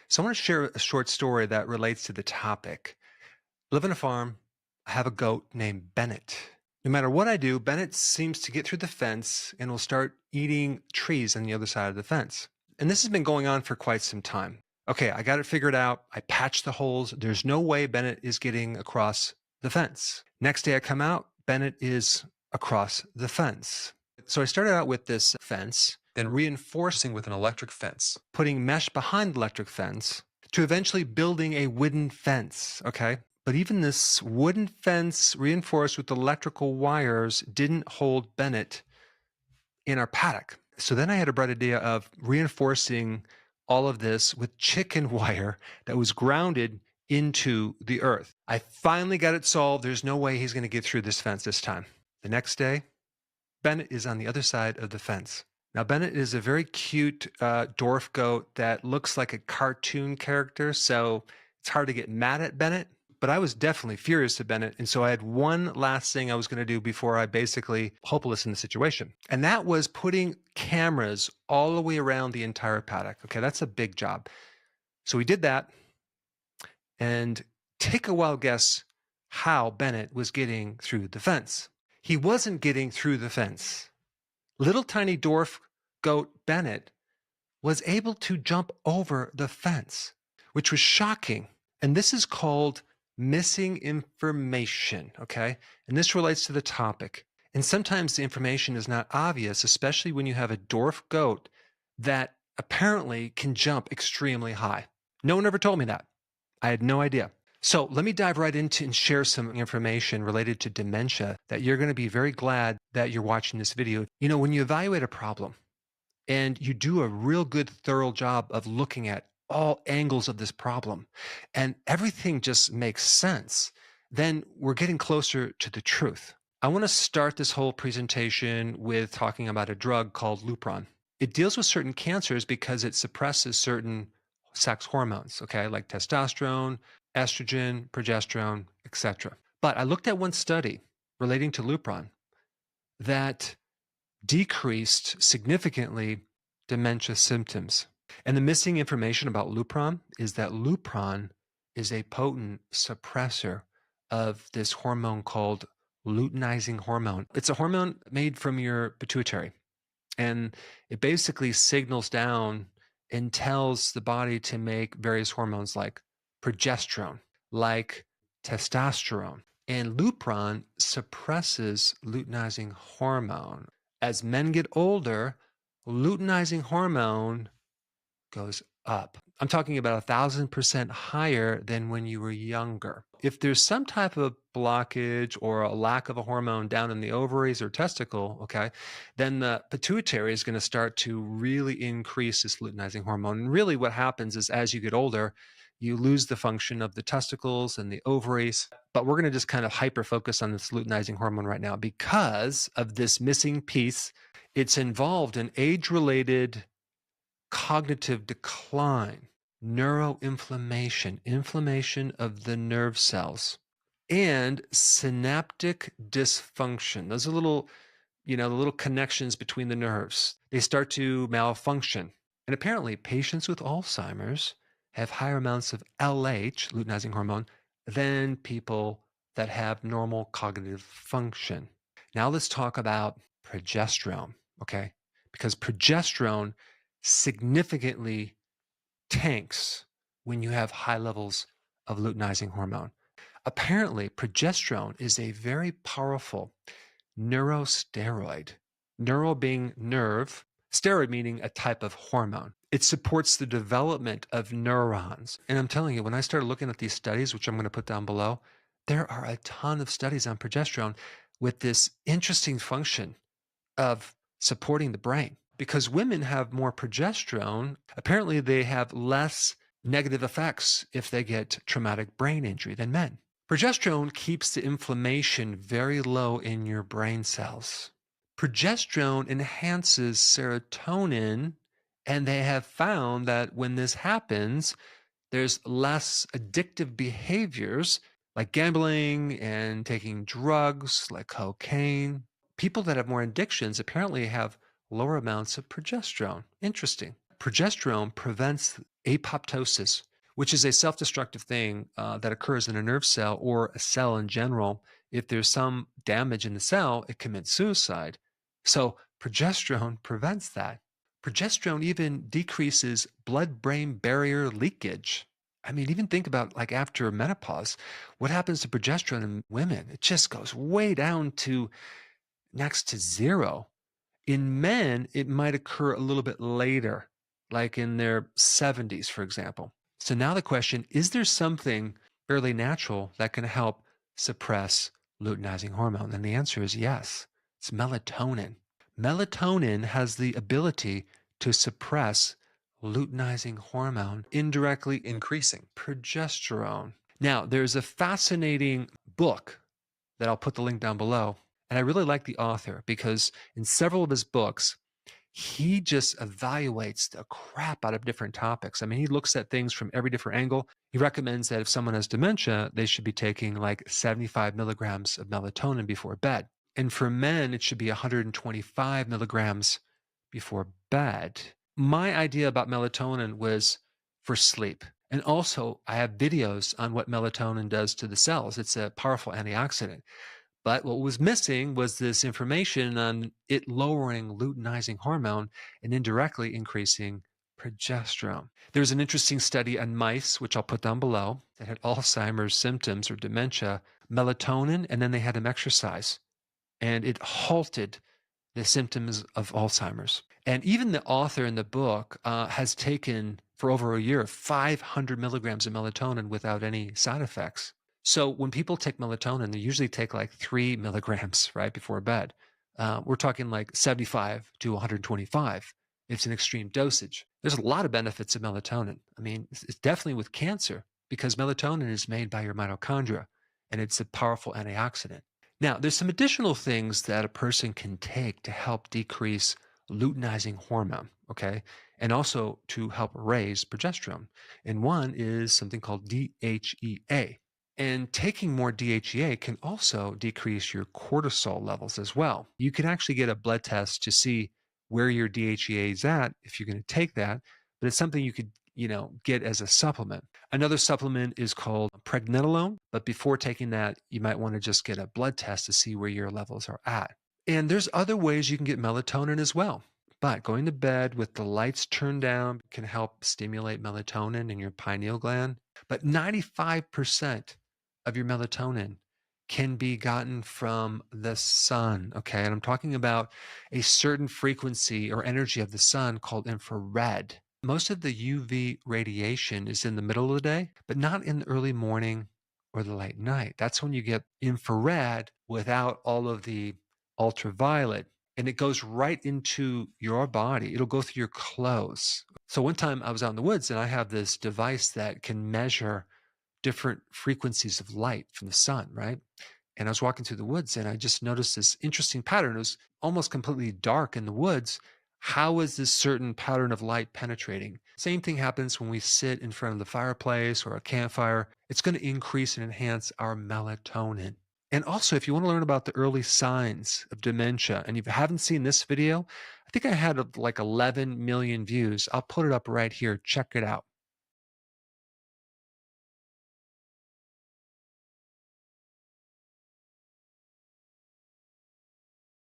So I want to share a short story that relates to the topic. I live on a farm. I have a goat named Bennett. No matter what I do, Bennett seems to get through the fence and will start eating trees on the other side of the fence. And this has been going on for quite some time. Okay, I got it figured out. I patched the holes. There's no way Bennett is getting across the fence. Next day I come out, Bennett is across the fence. So I started out with this fence, then reinforcing with an electric fence, putting mesh behind the electric fence, to eventually building a wooden fence, okay? But even this wooden fence reinforced with electrical wires didn't hold Bennett in our paddock. So then I had a bright idea of reinforcing all of this with chicken wire that was grounded into the earth. I finally got it solved. There's no way he's going to get through this fence this time. The next day, Bennett is on the other side of the fence. Now, Bennett is a very cute dwarf goat that looks like a cartoon character, so it's hard to get mad at Bennett. But I was definitely furious at Bennett, and so I had one last thing I was going to do before I basically hopeless in the situation. And that was putting cameras all the way around the entire paddock. Okay, that's a big job. So we did that, and take a wild guess how Bennett was getting through the fence. He wasn't getting through the fence. Little tiny dwarf goat Bennett was able to jump over the fence, which was shocking. And this is called missing information, okay? And this relates to the topic. And sometimes the information is not obvious, especially when you have a dwarf goat that apparently can jump extremely high. No one ever told me that. I had no idea. So let me dive right into and share some information related to dementia that you're going to be very glad that you're watching this video. You know, when you evaluate a problem and you do a real good, thorough job of looking at all angles of this problem and everything just makes sense, then we're getting closer to the truth. I want to start this whole presentation with talking about a drug called lupron. It deals with certain cancers because it suppresses certain sex hormones, okay, like testosterone, estrogen, progesterone, etc. But I looked at one study relating to lupron that decreased significantly dementia symptoms. And the missing information about lupron is that lupron is a potent suppressor of this hormone called luteinizing hormone. It's a hormone made from your pituitary, and it basically signals down and tells the body to make various hormones like progesterone, like testosterone. And lupron suppresses luteinizing hormone. As men get older, luteinizing hormone goes up. I'm talking about 1,000% higher than when you were younger. If there's some type of blockage or a lack of a hormone down in the ovaries or testicle, okay, then the pituitary is going to start to really increase this luteinizing hormone. And really what happens is as you get older, you lose the function of the testicles and the ovaries. But we're going to just kind of hyper focus on this luteinizing hormone right now because of this missing piece. It's involved in age-related cognitive decline, neuroinflammation, inflammation of the nerve cells, and synaptic dysfunction. Those are little, the little connections between the nerves. They start to malfunction. And apparently, patients with Alzheimer's have higher amounts of LH, luteinizing hormone, than people that have normal cognitive function. Now let's talk about progesterone, okay? Because progesterone significantly tanks when you have high levels of luteinizing hormone. Apparently, progesterone is a very powerful neurosteroid. Neuro being nerve, steroid meaning a type of hormone. It supports the development of neurons. And I'm telling you, when I started looking at these studies, which I'm going to put down below, there are a ton of studies on progesterone with this interesting function of supporting the brain. Because women have more progesterone, apparently they have less negative effects if they get traumatic brain injury than men. Progesterone keeps the inflammation very low in your brain cells. Progesterone enhances serotonin, and they have found that when this happens, there's less addictive behaviors like gambling and taking drugs like cocaine. People that have more addictions apparently have lower amounts of progesterone. Interesting. Progesterone prevents apoptosis, which is a self-destructive thing that occurs in a nerve cell or a cell in general. If there's some damage in the cell, it commits suicide. So progesterone prevents that. Progesterone even decreases blood-brain barrier leakage. I mean, even think about like after menopause, what happens to progesterone in women? It just goes way down to next to zero. In men, it might occur a little bit later, like in their 70s, for example. So now the question, is there something fairly natural that can help suppress luteinizing hormone? And the answer is yes. It's melatonin. Melatonin has the ability to suppress luteinizing hormone, indirectly increasing progesterone. Now, there's a fascinating book that I'll put the link down below. And I really like the author because in several of his books, he just evaluates the crap out of different topics. I mean, he looks at things from every different angle. He recommends that if someone has dementia, they should be taking like 75 milligrams of melatonin before bed. And for men, it should be 125 milligrams before bed. My idea about melatonin was for sleep. And also, I have videos on what melatonin does to the cells. It's a powerful antioxidant. But what was missing was this information on it lowering luteinizing hormone and indirectly increasing progesterone. There's an interesting study on mice, which I'll put down below, that had Alzheimer's symptoms or dementia, melatonin, and then they had them exercise. And it halted the symptoms of Alzheimer's. And even the author in the book has taken, for over a year, 500 milligrams of melatonin without any side effects. So when people take melatonin, they usually take like 3 milligrams right before bed. We're talking like 75 to 125. It's an extreme dosage. There's a lot of benefits of melatonin. I mean, it's definitely with cancer because melatonin is made by your mitochondria and it's a powerful antioxidant. Now, there's some additional things that a person can take to help decrease luteinizing hormone, okay, and also to help raise progesterone. And one is something called DHEA. And taking more DHEA can also decrease your cortisol levels as well. You can actually get a blood test to see where your DHEA is at if you're going to take that, but it's something you could, get as a supplement. Another supplement is called pregnenolone, but before taking that, you might want to just get a blood test to see where your levels are at. And there's other ways you can get melatonin as well. But going to bed with the lights turned down can help stimulate melatonin in your pineal gland. But 95% of your melatonin can be gotten from the sun, okay? And I'm talking about a certain frequency or energy of the sun called infrared. Most of the UV radiation is in the middle of the day, but not in the early morning or the late night. That's when you get infrared without all of the ultraviolet. And it goes right into your body. It'll go through your clothes. So one time I was out in the woods and I have this device that can measure different frequencies of light from the sun, right? And I was walking through the woods and I just noticed this interesting pattern. It was almost completely dark in the woods. How is this certain pattern of light penetrating? Same thing happens when we sit in front of the fireplace or a campfire. It's going to increase and enhance our melatonin. And also, if you want to learn about the early signs of dementia, and if you haven't seen this video, I think I had like 11 million views. I'll put it up right here. Check it out.